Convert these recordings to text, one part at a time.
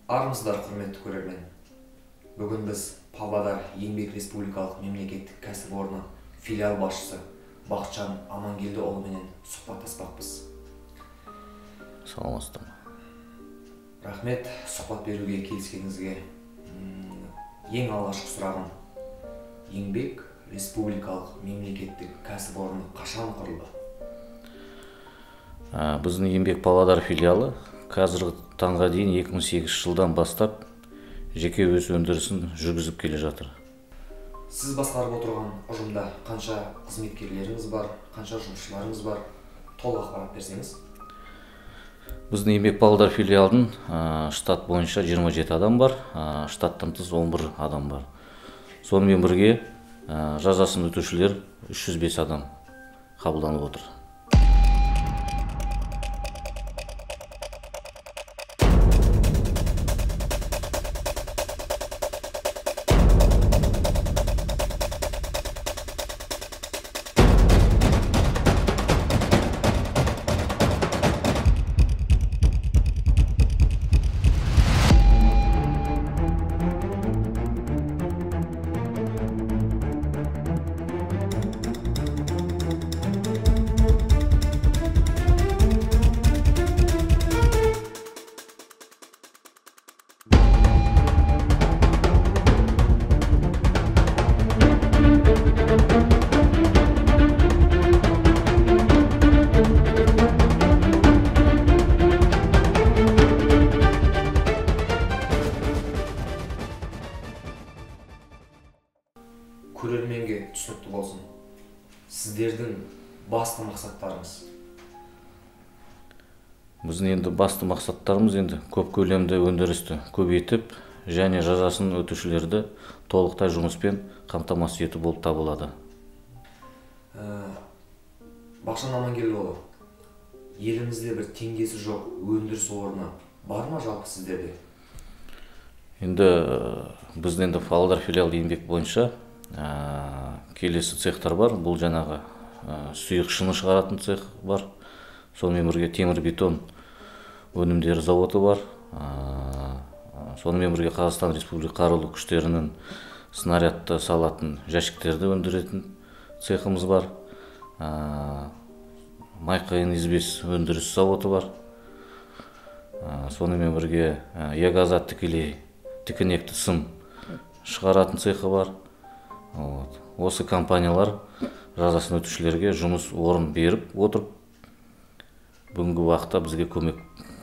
Армысыздар, құрметті көрермен. Бүгін біз Павлодар Еңбек Республикалық мемлекеттік кәсіпорны филиал басшысы Бақытжан Амангелдіұлымен сұхбаттаспақпыз. Саламатсыздар. Рахмет, сұхбат беруге келіскеніңізге. Ең алғашқы сұрағым, Еңбек Республикалық мемлекеттік кәсіпорны қашан құрылды? Біздің Еңбек Павлодар филиалы қазіргі таңға дейін 2008 жылдан бастап жеке өз өндірісін жүргізіп келе жатыр. Сіз басқарып отырған ұжымда қанша қызметкерлеріңіз бар, қанша жұмысшыларыңыз бар? Толық ақпарат берсеңіз. Біздің Еңбек Павлодар филиалдың штат бойынша 27 адам бар, штаттан тыс 11 адам бар. Сонымен бірге жазасын өтеушілер 305 адам қабылданып отыр. Көрерменге түсінікті болсын. Сіздердің басты мақсаттарыңыз? Біздің енді басты мақсаттарымыз көп көлемді өндірісті көбейтіп, және жазасын өтеушілерді толықтай жұмыспен қамтамасыз ету болып табылады. Бақытжан Амангелдіұлы, елімізде бір теңдесі жоқ өндіріс орны бар ма жалпы сіздерде? Біздің Павлодар филиал еңбек бойынша келесі цехтар бар. Бұл жаңағы сұйық шыны шығаратын цех бар. Сонымен бірге темір бетон өнімдері заводы бар. Сонымен бірге Қазақстан Республика қарулы күштерінің снарядты салатын жәшіктерді өндіретін цехымыз бар. Майқайың избес өндіріс заводы бар. Сонымен бірге Ягазат тікенекті сым шығаратын цехы бар. Осы компаниялар жазасын өтеушілерге жұмыс орын беріп отырып, бүгінгі уақытта бізге көмек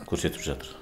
көрсетіп жатыр.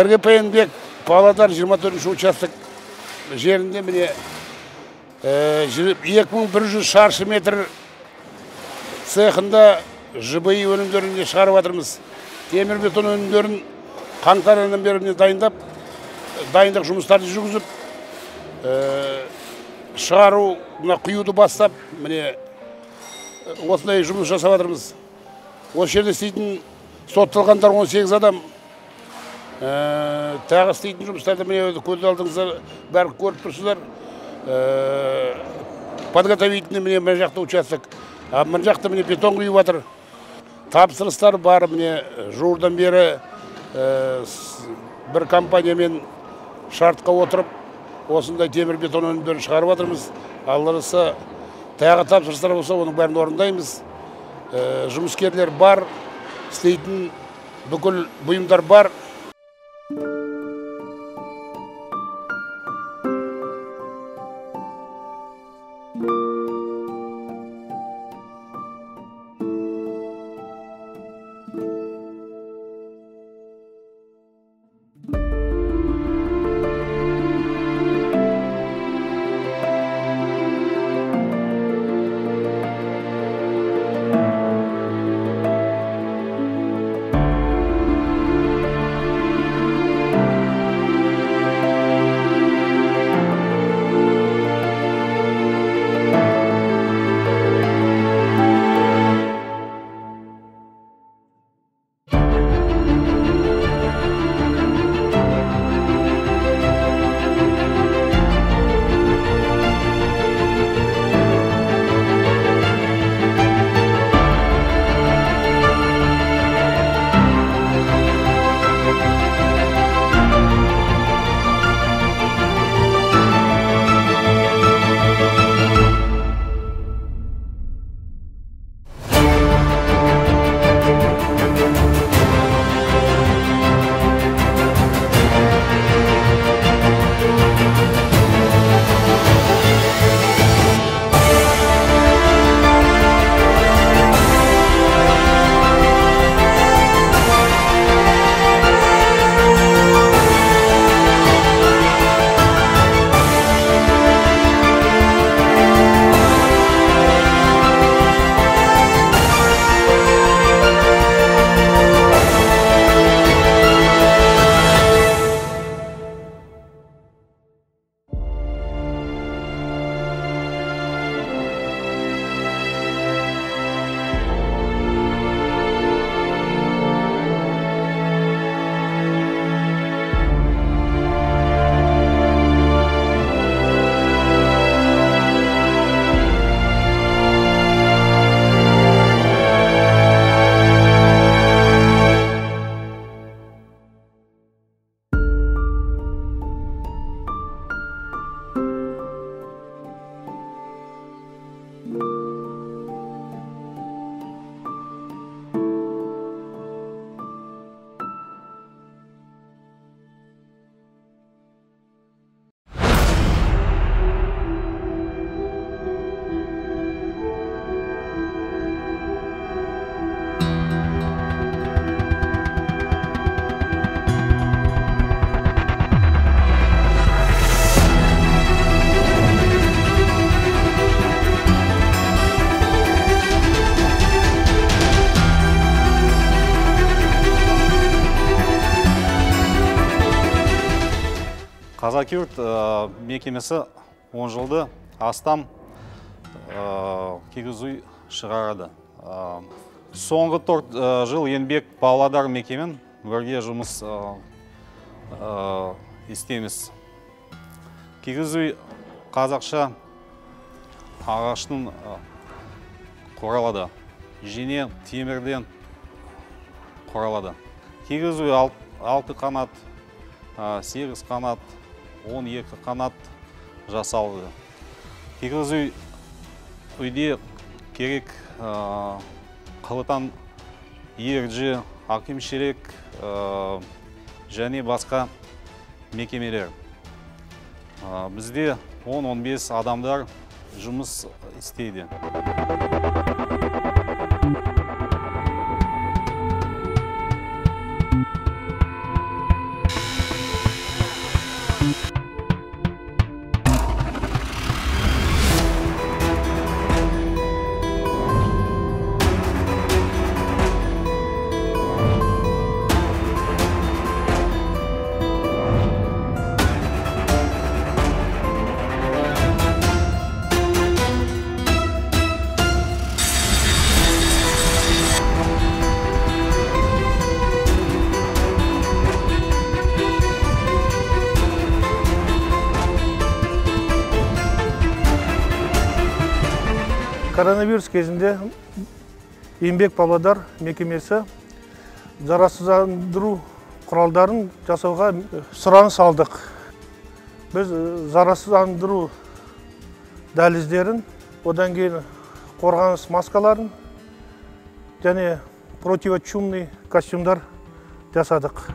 РГПНбек Павлодар 24 участок жерінде міне 2100 шаршы метр цехында ЖБИ өнімдерін шығарып жатырмыз. Темір бетон өнімдерін қаңтар айынан бері дайындап, дайындық жұмыстарды жүргізіп, шығару, құюды бастап, міне осындай жұмыс жасап жатырмыз. Осы жерде істейтін сотталғандар 18 адам. Тағы істейтін жұмыстарды міне көз алдыңыздар бәрі көріп тұрсыздар. Подготовительный міне мына жақта участок. Мына жақта міне бетон құйып жатыр. Тапсырыстар бар міне жуырдан бері бір компаниямен шартқа отырып, осындай темір бетон өнімдерін шығарып жатырмыз. Алла разы тағы тапсырыстар болса, оның бәрін орындаймыз. Жұмыскерлер бар, істейтін бүкіл бұйымдар бар. Казакюрт мекемесі 10 жылды астам кигіз үй шығарады. Соңғы 4 жыл еңбек Павлодар мекемен бірге жұмыс істейміз. Кигіз үй қазақша ағаштың құралады. Және темірден құралады. Кигіз үй 6 қанат, 8 қанат, 12 қанат жасалды. Кигіз үйде керек қылытан ерджі, акимшерек және басқа мекемелер. Бізде 10-15 адамдар жұмыс істейді. Коронавирус кезінде Еңбек Павлодар мекемесі зарарсыздандыру құралдарын жасауға сұраныс алдық. Біз зарарсыздандыру дәліздерін, одан кейін қорғаныс маскаларын және противочумный костюмдар жасадық.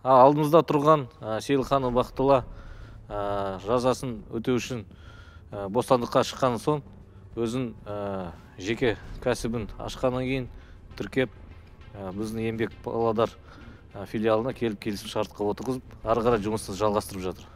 Алдымызда тұрған Сейілханов Бақтыла жазасын өтеу үшін бостандыққа шыққан соң өзін жеке кәсібін ашқаннан кейін тіркеп біздің Еңбек Павлодар филиалына келіп келісім шартқа отырғызып, ары қарай жұмысты жалғастырып жатыр.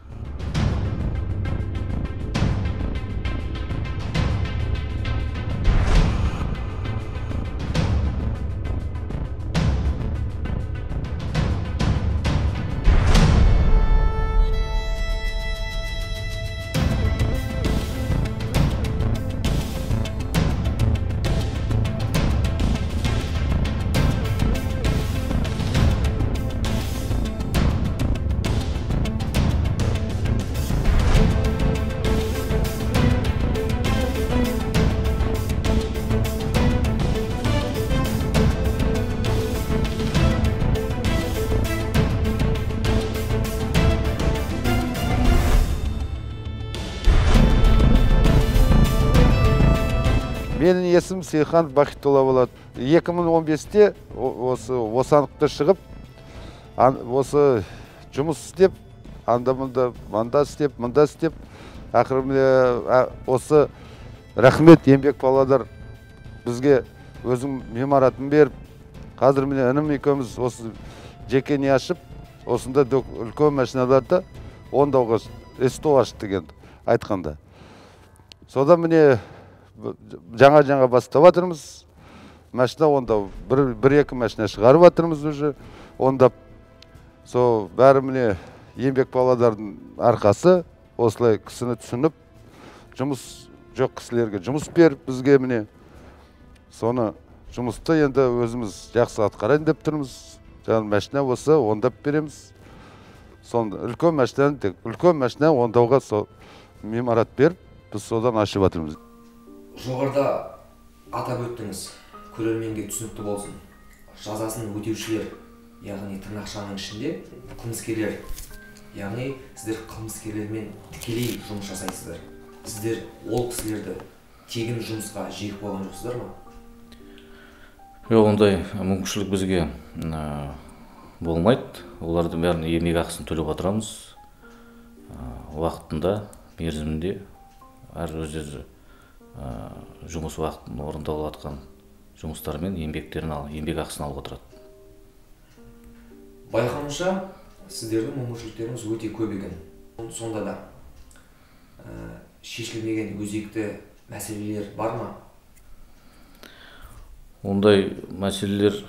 Менің есім Сейілханов Бақтыла болады. 2015-те осы Бостандыққа шығып, осы жұмыс істеп, мында істеп, ақыры осы рахмет Еңбек Павлодар бізге өзің меморатын беріп, қазір міне інім екеуміз осы жеке не ашып, осында үлкен машиналарда ондауға СТО ашты деген айтқанда. Содан міне жаңа бастап жатырмыз. Машина ондау, бір-екі машина шығарып жатырмыз уже. Ондап, бәрі міне Еңбек Павлодардың арқасы, осылай кісіні түсініп, жұмыс жоқ кісілерге жұмыс беріп бізге міне. Соны жұмысты енді өзіміз жақсы атқарайын деп тұрмыз. Жаңа машина болса ондап береміз. Сонда үлкен машина ондауға меморат беріп, біз содан ашып жатырмыз. Жоғарыда атап өттіңіз, көрерменге түсінікті болсын. Жазасын өтеушілер, яғни тырнақшаның ішінде қылмыскерлер, яғни сіздер қылмыскерлермен тікелей жұмыс жасайсыздар. Сіздер ол кісілерді тегін жұмысқа жегіп қойған жоқсыздар ма? Жоқ, ондай мүмкіншілік бізге болмайды. Олардың бәрін еңбек ақысын төлеп отырамыз. Уақытында, мерзімінде, әр өздері жұмыс уақытын орындалып жатқан жұмыстармен еңбек ақысын алып отырады. Байқауымша, сіздердің мүмкіншіліктеріңіз өте көп екен. Сонда да шешілмеген өзекті мәселелер бар ма? Ондай мәселелер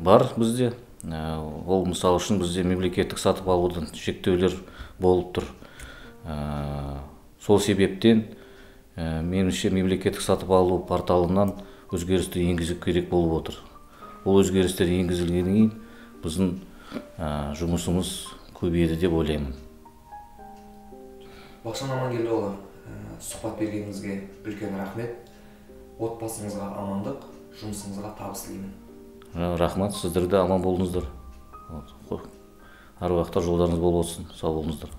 бар бізде. Ол мысал үшін бізде мемлекеттік сатып алудан шектеулер болып тұр. Сол себептен меніңше мемлекеттік сатып алу порталынан өзгерістер енгізу керек болып отыр. Ол өзгерістер енгізілгеннен кейін біздің жұмысымыз көбейеді деп ойлаймын. Бақытжан Амангелдіұлы, сұхбат бергеніңізге үлкен рахмет. Отбасыңызға амандық, жұмысыңызға табыс тілеймін. Рахмет, сіздер де аман болыңыздар. Әр уақытта жолдарыңыз бол болсын, сау болыңыздар.